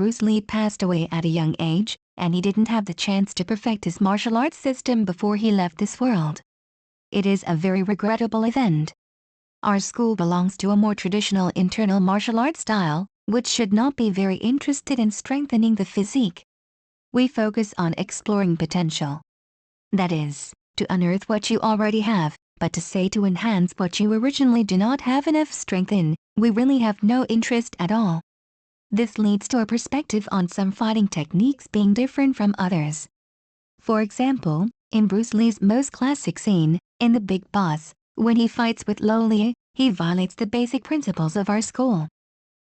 Bruce Lee passed away at a young age, and he didn't have the chance to perfect his martial arts system before he left this world. It is a very regrettable event. Our school belongs to a more traditional internal martial arts style, which should not be very interested in strengthening the physique. We focus on exploring potential. That is, to unearth what you already have, but to say to enhance what you originally do not have enough strength in, we really have no interest at all. This leads to a perspective on some fighting techniques being different from others. For example, in Bruce Lee's most classic scene, in The Big Boss, when he fights with Loli, he violates the basic principles of our school.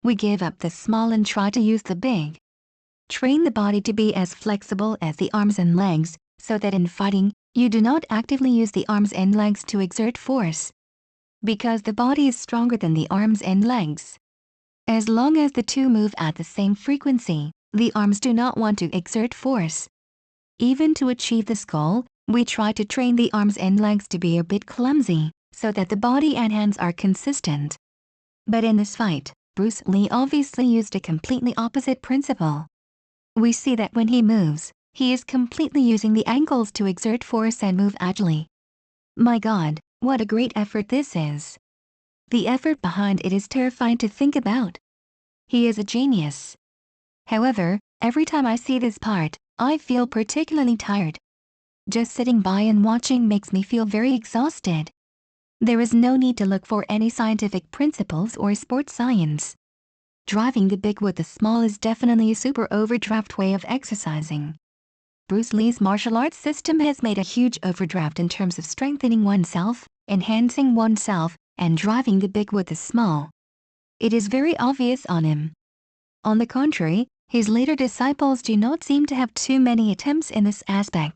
We give up the small and try to use the big. Train the body to be as flexible as the arms and legs, so that in fighting, you do not actively use the arms and legs to exert force. Because the body is stronger than the arms and legs. As long as the two move at the same frequency, the arms do not want to exert force. Even to achieve this goal, we try to train the arms and legs to be a bit clumsy, so that the body and hands are consistent. But in this fight, Bruce Lee obviously used a completely opposite principle. We see that when he moves, he is completely using the ankles to exert force and move agilely. My God, what a great effort this is. The effort behind it is terrifying to think about. He is a genius. However, every time I see this part, I feel particularly tired. Just sitting by and watching makes me feel very exhausted. There is no need to look for any scientific principles or sports science. Driving the big with the small is definitely a super overdraft way of exercising. Bruce Lee's martial arts system has made a huge overdraft in terms of strengthening oneself, enhancing oneself, and driving the big with the small. It is very obvious on him. On the contrary, his later disciples do not seem to have too many attempts in this aspect.